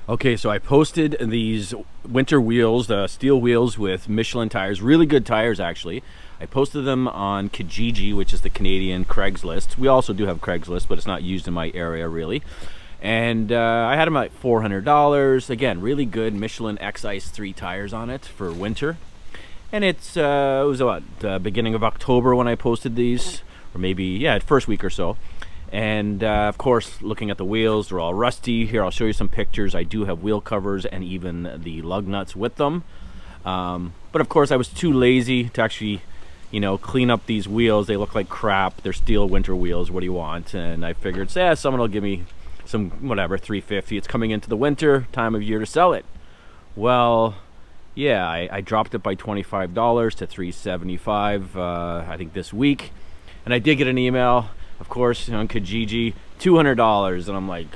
Okay, so I posted these winter wheels, the steel wheels with Michelin tires, really good tires actually. I posted them on Kijiji, which is the Canadian Craigslist. We also do have Craigslist, but it's not used in my area really. And I had them at $400. Again, really good Michelin X-Ice 3 tires on it for winter. And it was about beginning of October when I posted these, or maybe, yeah, first week or so. And of course, looking at the wheels, they're all rusty. Here, I'll show you some pictures. I do have wheel covers and even the lug nuts with them. But of course, I was too lazy to actually, you know, clean up these wheels. They look like crap. They're steel winter wheels. What do you want? And I figured, say, someone will give me some, whatever, $350. It's coming into the winter time of year to sell it. Well, yeah, I dropped it by $25 to $375, I think this week. And I did get an email, of course, on Kijiji, $200, and I'm like,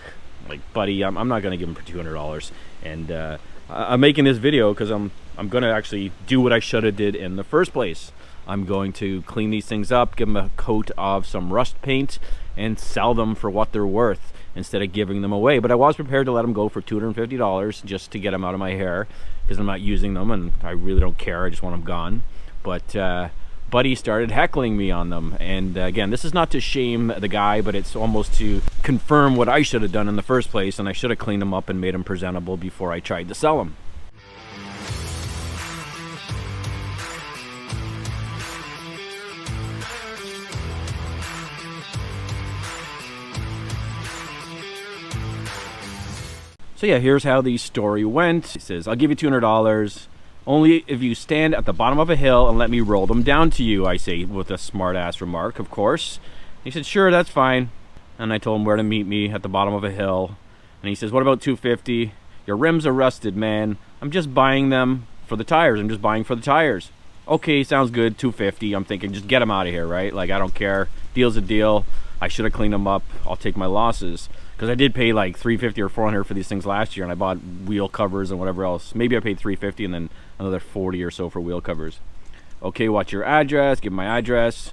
buddy, I'm not gonna give him for $200. And I'm making this video because I'm gonna actually do what I should have did in the first place. I'm going to clean these things up, give them a coat of some rust paint, and sell them for what they're worth instead of giving them away. But I was prepared to let them go for $250 just to get them out of my hair because I'm not using them and I really don't care. I just want them gone. But Buddy started heckling me on them, and again, this is not to shame the guy, but it's almost to confirm what I should have done in the first place, and I should have cleaned them up and made them presentable before I tried to sell them. So yeah, here's how the story went. He says, I'll give you $200. Only if you stand at the bottom of a hill and let me roll them down to you, I say, with a smart-ass remark, of course. He said, sure, that's fine. And I told him where to meet me at the bottom of a hill. And he says, what about $250? Your rims are rusted, man. I'm just buying them for the tires. I'm just buying for the tires. Okay, sounds good, $250. I'm thinking, just get them out of here, right? Like, I don't care. Deal's a deal. I should have cleaned them up. I'll take my losses. Because I did pay like $350 or $400 for these things last year, and I bought wheel covers and whatever else. Maybe I paid $350 and then another $40 or so for wheel covers. Okay, what's your address? Give him my address.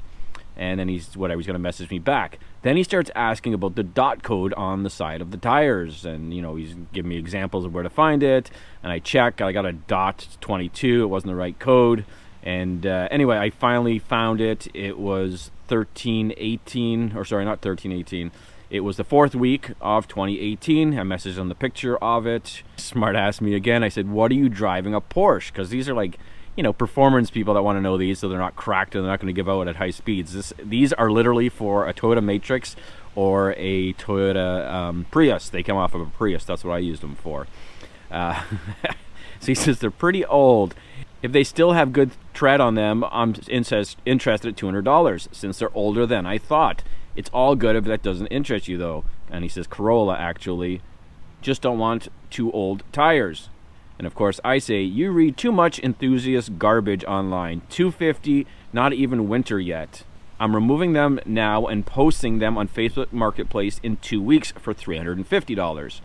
And then he's going to message me back. Then he starts asking about the dot code on the side of the tires. And, you know, he's giving me examples of where to find it. And I check. I got a .22. It wasn't the right code. And anyway, I finally found it. It was 1318. Or sorry, not 1318. It was the 4th week of 2018. I messaged on the picture of it. Smart asked me again. I said, what are you driving, a Porsche? Because these are like, you know, performance people that want to know these, so they're not cracked and they're not going to give out at high speeds. These are literally for a Toyota Matrix or a Toyota Prius. They come off of a Prius. That's what I used them for. So he says they're pretty old. If they still have good tread on them, I'm interested at $200 since they're older than I thought. It's all good if that doesn't interest you, though. And he says, Corolla, actually. Just don't want too old tires. And of course, I say, you read too much enthusiast garbage online. $250, not even winter yet. I'm removing them now and posting them on Facebook Marketplace in 2 weeks for $350.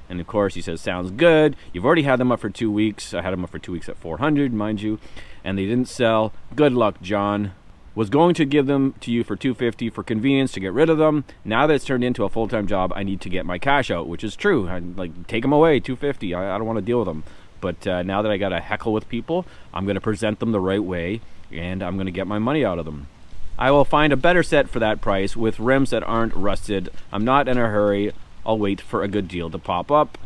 And of course, he says, sounds good. You've already had them up for 2 weeks. I had them up for 2 weeks at $400, mind you. And they didn't sell. Good luck, John. Was going to give them to you for $250 for convenience to get rid of them. Now that it's turned into a full-time job, I need to get my cash out, which is true. I like take them away, $250. I don't want to deal with them. But now that I got to heckle with people, I'm going to present them the right way, and I'm going to get my money out of them. I will find a better set for that price with rims that aren't rusted. I'm not in a hurry. I'll wait for a good deal to pop up.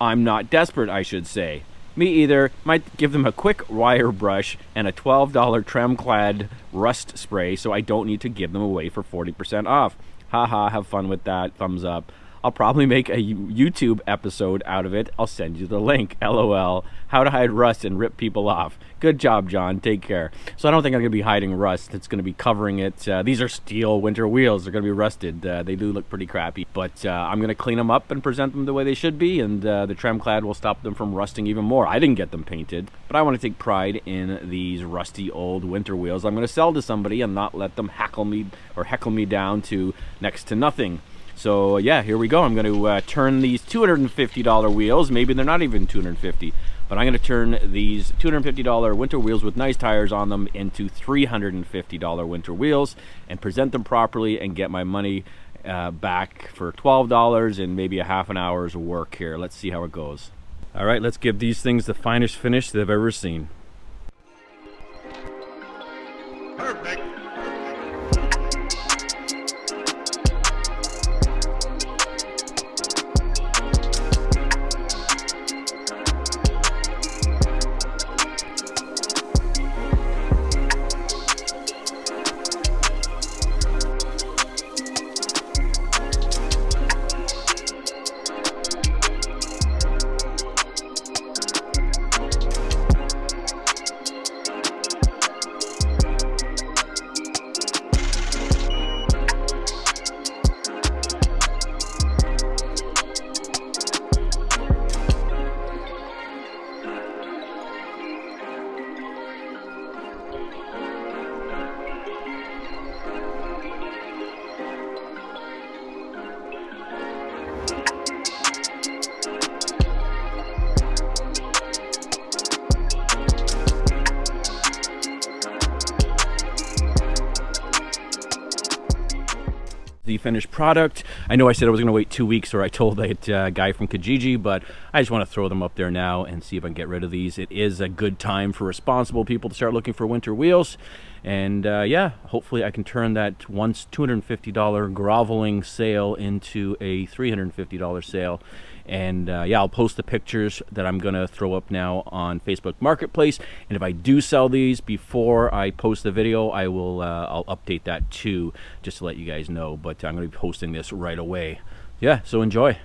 I'm not desperate, I should say. Me either. Might give them a quick wire brush and a $12 trem-clad rust spray so I don't need to give them away for 40% off. Haha, have fun with that. Thumbs up. I'll probably make a YouTube episode out of it. I'll send you the link. LOL. How to hide rust and rip people off. Good job, John. Take care. So I don't think I'm going to be hiding rust. It's going to be covering it. These are steel winter wheels. They're going to be rusted. They do look pretty crappy. But I'm going to clean them up and present them the way they should be. And the trem clad will stop them from rusting even more. I didn't get them painted. But I want to take pride in these rusty old winter wheels. I'm going to sell to somebody and not let them heckle me down to next to nothing. So yeah, here we go. I'm going to turn these $250 wheels. Maybe they're not even $250, but I'm going to turn these $250 winter wheels with nice tires on them into $350 winter wheels and present them properly and get my money back for $12 and maybe a half an hour's work here. Let's see how it goes. All right, let's give these things the finest finish they've ever seen. Perfect. The finished product. I know I said I was going to wait 2 weeks, or I told that guy from Kijiji, but I just want to throw them up there now and see if I can get rid of these. It is a good time for responsible people to start looking for winter wheels. And yeah, hopefully I can turn that once $250 groveling sale into a $350 sale. And yeah, I'll post the pictures that I'm gonna throw up now on Facebook Marketplace. And if I do sell these before I post the video, I will I'll update that too, just to let you guys know. But I'm gonna be posting this right away. Yeah, so enjoy.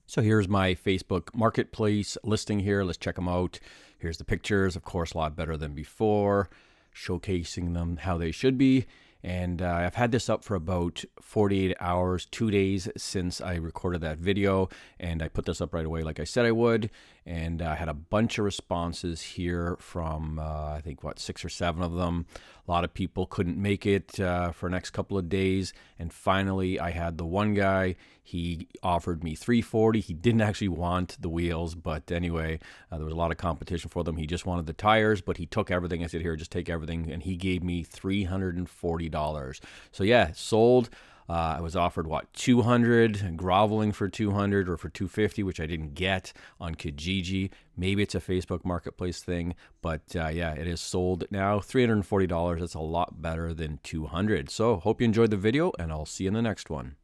So here's my Facebook Marketplace listing here. Let's check them out. Here's the pictures, of course, a lot better than before, showcasing them how they should be. And I've had this up for about 48 hours, 2 days since I recorded that video, and I put this up right away like I said I would. And I had a bunch of responses here from I think 6 or 7 of them. A lot of people couldn't make it for the next couple of days, and finally I had the one guy. He offered me $340. He didn't actually want the wheels, but anyway, there was a lot of competition for them. He just wanted the tires, but he took everything. I said, here, just take everything, and he gave me $340. So yeah, sold. I was offered $200, groveling for $200 or for $250, which I didn't get on Kijiji. Maybe it's a Facebook Marketplace thing, but yeah, it is sold now. $340. That's a lot better than $200. So hope you enjoyed the video, and I'll see you in the next one.